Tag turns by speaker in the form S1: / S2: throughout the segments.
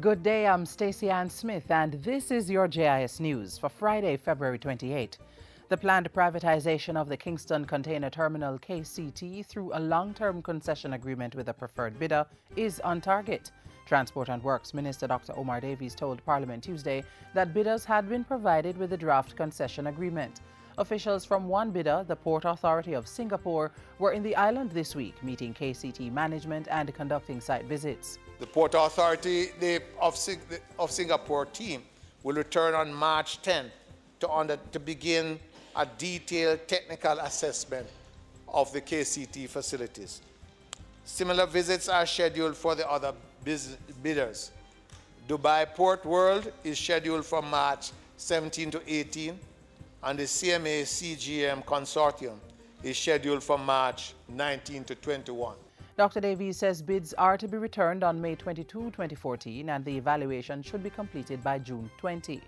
S1: Good day, I'm Stacey Ann Smith, and this is your JIS News for Friday, February 28. The planned privatization of the Kingston Container Terminal KCT through a long-term concession agreement with a preferred bidder is on target. Transport and Works Minister Dr. Omar Davies told Parliament Tuesday that bidders had been provided with a draft concession agreement. Officials from one bidder, the Port Authority of Singapore, were in the island this week, meeting KCT management and conducting site visits.
S2: The Port Authority of Singapore team will return on March 10th to begin a detailed technical assessment of the KCT facilities. Similar visits are scheduled for the other bidders. Dubai Port World is scheduled from March 17 to 18, and the CMA CGM Consortium is scheduled from March 19 to 21.
S1: Dr. Davies says bids are to be returned on May 22, 2014, and the evaluation should be completed by June 20.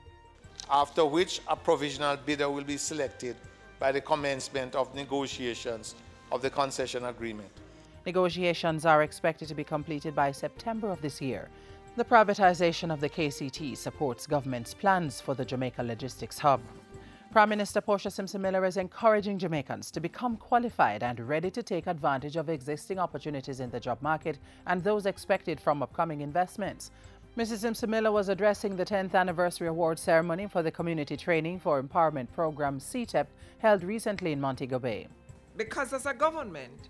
S2: After which a provisional bidder will be selected by the commencement of negotiations of the concession agreement.
S1: Negotiations are expected to be completed by September of this year. The privatization of the KCT supports government's plans for the Jamaica Logistics Hub. Prime Minister Portia Simpson Miller is encouraging Jamaicans to become qualified and ready to take advantage of existing opportunities in the job market and those expected from upcoming investments. Mrs. Simpson Miller was addressing the 10th anniversary award ceremony for the Community Training for Empowerment Program CTEP held recently in Montego Bay.
S3: Because as a government,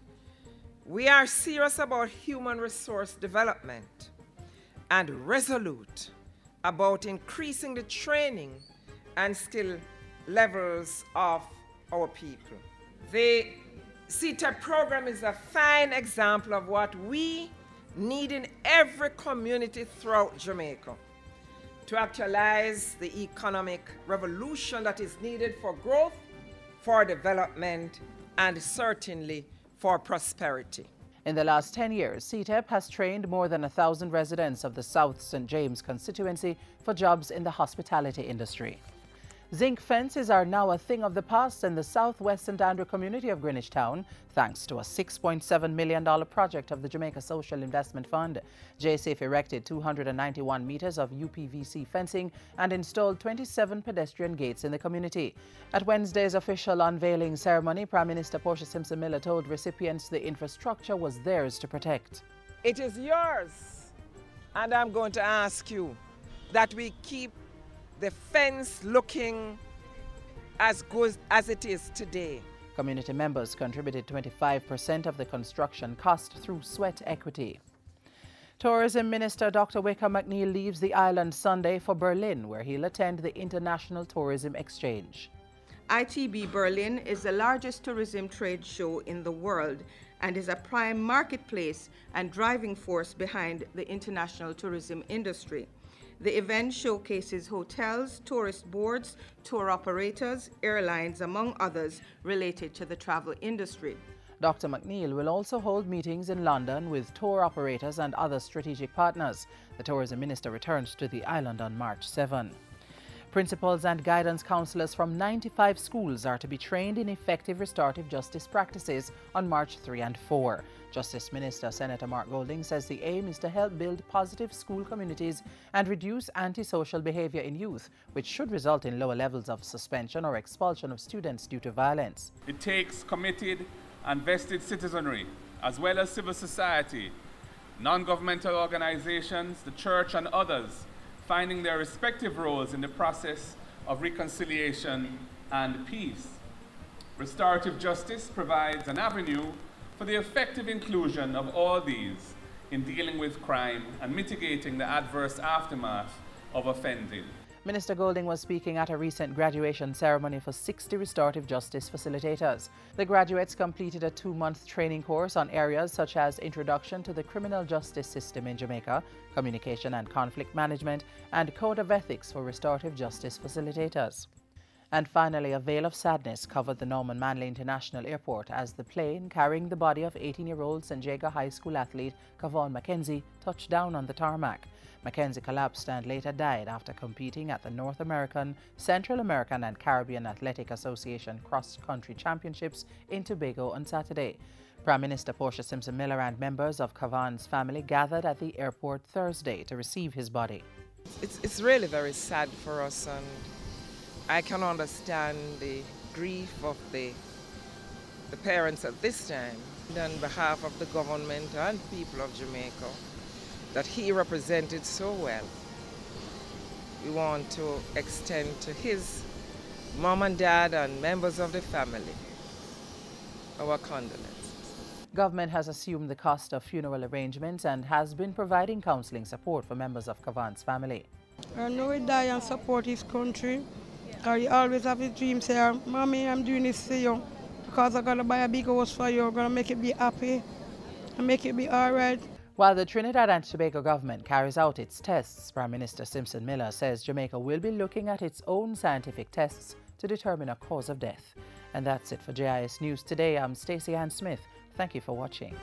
S3: we are serious about human resource development and resolute about increasing the training and skill levels of our people. The CTEP program is a fine example of what we need in every community throughout Jamaica to actualize the economic revolution that is needed for growth, for development, and certainly for prosperity.
S1: In the last 10 years, CTEP has trained more than 1,000 residents of the South St. James constituency for jobs in the hospitality industry. Zinc fences are now a thing of the past in the southwest St. Andrew community of Greenwich Town, thanks to a $6.7 million project of the Jamaica Social Investment Fund. JSAFE erected 291 meters of UPVC fencing and installed 27 pedestrian gates in the community. At Wednesday's official unveiling ceremony, Prime Minister Portia Simpson Miller told recipients the infrastructure was theirs to protect.
S3: It is yours, and I'm going to ask you that we keep the fence looking as good as it is today.
S1: Community members contributed 25% of the construction cost through sweat equity. Tourism Minister Dr. Wickham McNeil leaves the island Sunday for Berlin, where he'll attend the International Tourism Exchange.
S4: ITB Berlin is the largest tourism trade show in the world and is a prime marketplace and driving force behind the international tourism industry. The event showcases hotels, tourist boards, tour operators, airlines, among others related to the travel industry.
S1: Dr. McNeil will also hold meetings in London with tour operators and other strategic partners. The tourism minister returns to the island on March 7. Principals and guidance counselors from 95 schools are to be trained in effective restorative justice practices on March 3 and 4. Justice Minister Senator Mark Golding says the aim is to help build positive school communities and reduce antisocial behavior in youth, which should result in lower levels of suspension or expulsion of students due to violence.
S5: It takes committed and vested citizenry, as well as civil society, non-governmental organizations, the church and others, finding their respective roles in the process of reconciliation and peace. Restorative justice provides an avenue for the effective inclusion of all these in dealing with crime and mitigating the adverse aftermath of offending.
S1: Minister Golding was speaking at a recent graduation ceremony for 60 restorative justice facilitators. The graduates completed a 2-month training course on areas such as introduction to the criminal justice system in Jamaica, communication and conflict management, and code of ethics for restorative justice facilitators. And finally, a veil of sadness covered the Norman Manley International Airport as the plane carrying the body of 18-year-old St. Jago High School athlete CAVAGH'N Mackenzie touched down on the tarmac. Mackenzie collapsed and later died after competing at the North American, Central American and Caribbean Athletic Association Cross-Country Championships in Tobago on Saturday. Prime Minister Portia Simpson Miller and members of CAVAGH'N's family gathered at the airport Thursday to receive his body.
S3: It's really very sad for us, and I can understand the grief of the parents at this time. And on behalf of the government and people of Jamaica that he represented so well, we want to extend to his mom and dad and members of the family our condolences.
S1: Government has assumed the cost of funeral arrangements and has been providing counseling support for members of CAVAGH'N's family.
S6: I know he die and support his country. He always have his dream, say, Mommy, I'm doing this for you because I'm going to buy a big house for you. I'm going to make it be happy and make it be all right.
S1: While the Trinidad and Tobago government carries out its tests, Prime Minister Simpson Miller says Jamaica will be looking at its own scientific tests to determine a cause of death. And that's it for JIS News Today. I'm Stacey Ann Smith. Thank you for watching.